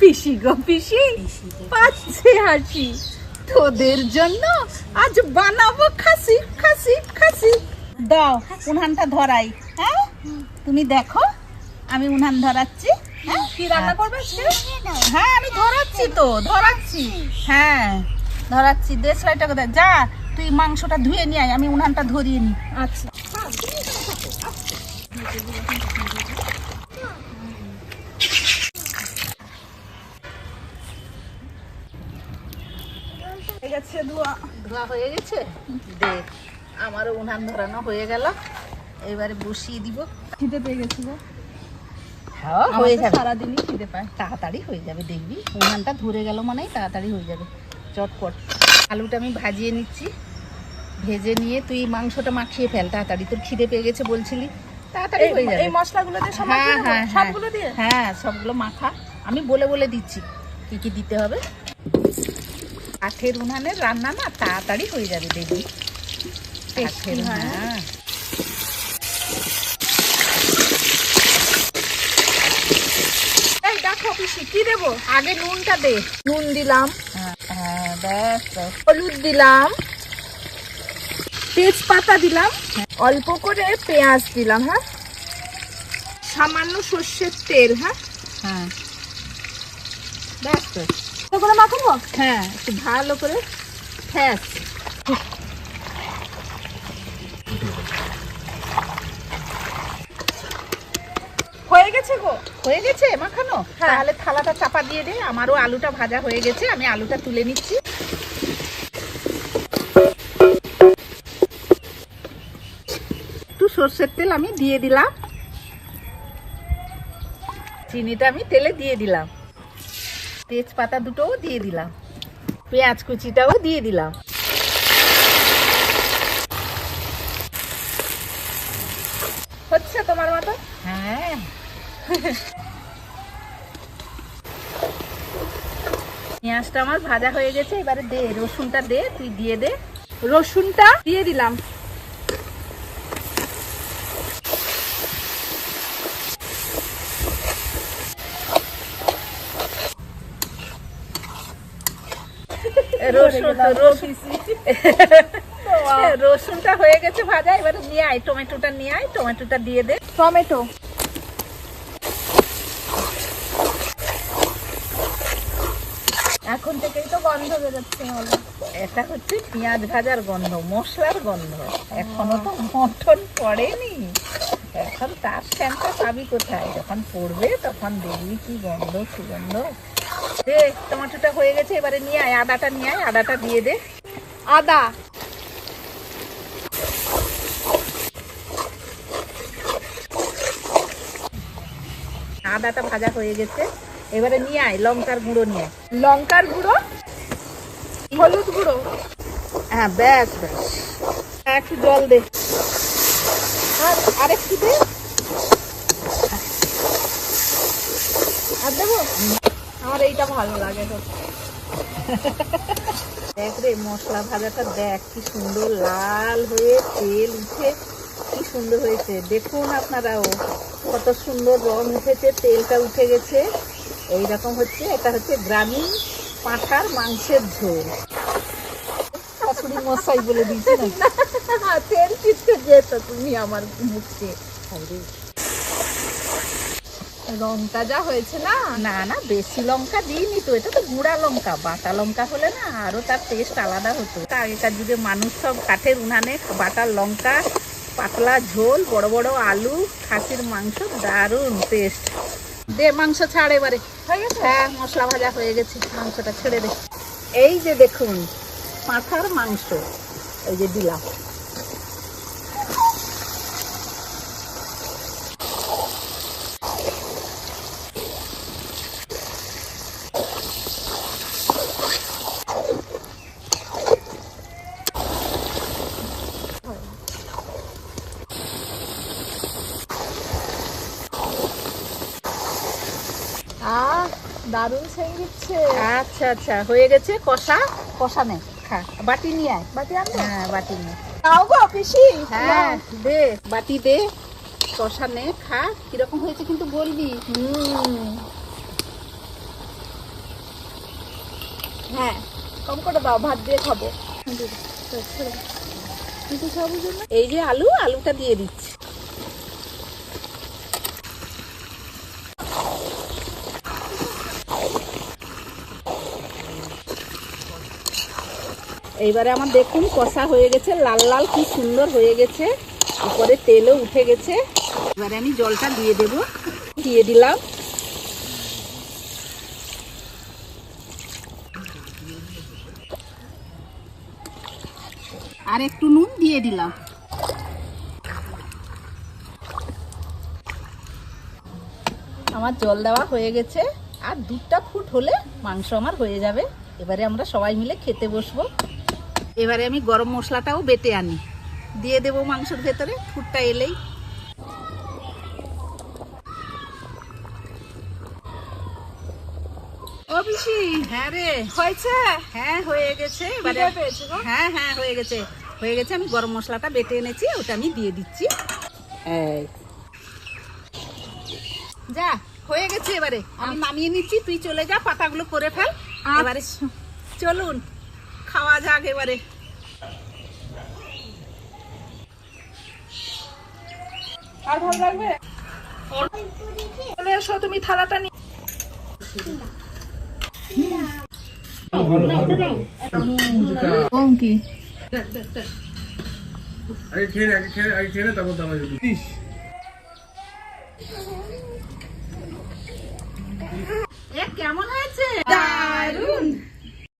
পিসি গো পিসি, পাচ্ছে হাসি। তোদের জন্য আজ বানাবো খাসি খাসি খাসি। দাও উনানটা ধরাই। হ্যাঁ তুমি দেখো আমি উনান ধরাচ্ছি। হ্যাঁ কি রান্না করবে? হ্যাঁ আমি ধরাচ্ছি তো, ধরাচ্ছি। হ্যাঁ ধরাচ্ছি। দেশলাইটা কোথায়? যা তুই মাংসটা ধুয়ে নিয়ে আয়, আমি উনানটা ধরিয়ে নি। আচ্ছা ধোয়া হয়ে গেছে। দেখ আমারও উনান ধরানো হয়ে গেল, এবারে বসিয়ে দিব। খিদে পেয়ে গেছিল। হ্যাঁ হয়ে যাবে, সারাদিনই খিদে পায়। তাড়াতাড়ি হয়ে যাবে, দেখবি উনানটা ধরে গেল মানেই তাড়াতাড়ি হয়ে যাবে, চটপট। আলুটা আমি ভাজিয়ে নিচ্ছি, ভেজে নিয়ে তুই মাংসটা মাখিয়ে ফেল তাড়াতাড়ি। তোর খিদে পেয়ে গেছে বলছিলি, তাড়াতাড়ি হয়ে যাবে। এই মশলাগুলো দিয়ে সবগুলো দিয়ে, হ্যাঁ সবগুলো মাখা। আমি বলে বলে দিচ্ছি কি কি দিতে হবে। কাঠের উনানের রান্না না তাড়াতাড়ি হয়ে যাবে, দেখবি। কাঠের হ্যাঁ দেখো পিসি কি দেবো? আগে নুনটা দে। নুন দিলাম, হ্যাঁ ব্যাস। হলুদ দিলাম, তেজপাতা দিলাম, অল্প করে পেঁয়াজ দিলাম, হ্যাঁ সামান্য সর্ষের তেল। হ্যাঁ হ্যাঁ ব্যাস করে মাখাবো। হ্যাঁ একটু ভালো করে ফ্যাস। হয়ে গেছে গো, হয়ে গেছে মাখানো। তাহলে থালাটা চাপা দিয়ে দে। আমারও আলুটা ভাজা হয়ে গেছে, আমি আলুটা তুলে নিচ্ছি। একটু সর্ষের তেল আমি দিয়ে দিলাম, চিনিটা আমি তেলে দিয়ে দিলাম, তেজপাতা দুটোও দিয়ে দিলাম, পেঁয়াজ কুচিটাও দিয়ে দিলাম। হচ্ছে তোমার মতো? হ্যাঁ পেঁয়াজটা আমার ভাজা হয়ে গেছে, এবারে দে রসুনটা দে, তুই দিয়ে দে। রসুনটা দিয়ে দিলাম। রসুনটা হয়ে গেছে ভাজা, এবারে নিয়ে আয় টমেটোটা নিয়ে আয়, টমেটোটা দিয়ে দে। টমেটো এখন থেকেই তো গন্ধ বেরোচ্ছে। এটা হচ্ছে পেঁয়াজ ভাজার গন্ধ, মশলার গন্ধ। এখনো তো মটন পড়েনি, এখন তার স্যানটা পাবি কোথায়? যখন পড়বে তখন দেখবি কি গন্ধ সুগন্ধ। দে টমেটোটা হয়ে গেছে, এবারে নিয়ে আয় আদাটা নিয়ে আয়, আদাটা দিয়ে দে। আদা আদাটা ভাজা হয়ে গেছে, এবারে নিয়ে আয় লঙ্কার গুঁড়ো নিয়ে আয়। লঙ্কার গুঁড়ো, হলুদ গুঁড়ো, হ্যাঁ ব্যাস ব্যাস। একটু জল দে, আর একটু দে। আর দেবো? আমার এইটা ভালো লাগে। দেখ রে মশলা ভাজাটা দেখ কি সুন্দর লাল হয়ে তেল উঠে কি সুন্দর হয়েছে। দেখুন আপনারাও কত সুন্দর রং উঠেছে, তেলটা উঠে গেছে। এইরকম হচ্ছে, এটা হচ্ছে গ্রামীণ পাঁঠার মাংসের ঝোল। শাশুড়ি মশাই বলে দিয়েছি না, তেল পিছতে যেত তুমি আমার মুখে। লঙ্কা যা হয়েছে না, না না বেশি লঙ্কা দিইনি তো, এটা তো গুঁড়া লঙ্কা। বাটা লঙ্কা হলে না আরো তার টেস্ট আলাদা হতো। আগেকার যুগে মানুষ সব কাঠের উনানে বাটার লঙ্কা, পাতলা ঝোল, বড় বড় আলু, খাসির মাংস, দারুণ টেস্ট। দে মাংস ছাড় এবারে। হয়ে গেছে? হ্যাঁ মশলা ভাজা হয়ে গেছে, মাংসটা ছেড়ে দে। এই যে দেখুন পাঁঠার মাংস, এই যে দিলাম। দারুণ সেন দিচ্ছে। আচ্ছা আচ্ছা হয়ে গেছে কষা। কষা নে, খা। বাটি নিয়ে আয়। বাটি আনবে? হ্যাঁ বাটি নিয়ে নাও গো পিসি। হ্যাঁ দে বাটি দে, কষা নে, খা। কিরকম হয়েছে কিন্তু বলবি। হ্যাঁ কম করে দাও, ভাত দিয়ে খাবো। এই যে আলুটা দিয়ে দিচ্ছি। এইবারে আমার দেখুন কষা হয়ে গেছে, লাল লাল কি সুন্দর হয়ে গেছে, উপরে তেলও উঠে গেছে। এবারে আমি জলটা দিয়ে দেব, দিয়ে দিলাম। আর একটু নুন দিয়ে দিলাম। আমার জল দেওয়া হয়ে গেছে, আর দুধটা ফুট হলে মাংস আমার হয়ে যাবে। এবারে আমরা সবাই মিলে খেতে বসবো। এবারে আমি গরম মশলাটাও বেটে আনি, দিয়ে দেবো মাংসের ভেতরে ফুটটা এলেই। ও পিসি, হ্যাঁ রে হয়েছে? হ্যাঁ হয়ে গেছে। এবারে হ্যাঁ হ্যাঁ হয়ে গেছে, হয়ে গেছে। আমি গরম মশলাটা বেটে এনেছি, ওটা আমি দিয়ে দিচ্ছি। এই যা হয়ে গেছে, এবারে আমি নামিয়ে নিচ্ছি। তুই চলে যা, পাতাগুলো করে ফেল। এবারে চলুন খাওয়া যাক। এবারে আর ভালো লাগবে? চলে এসো, তুমি থালাটা নিয়ে। কি কেমন হয়েছে? দারুণ।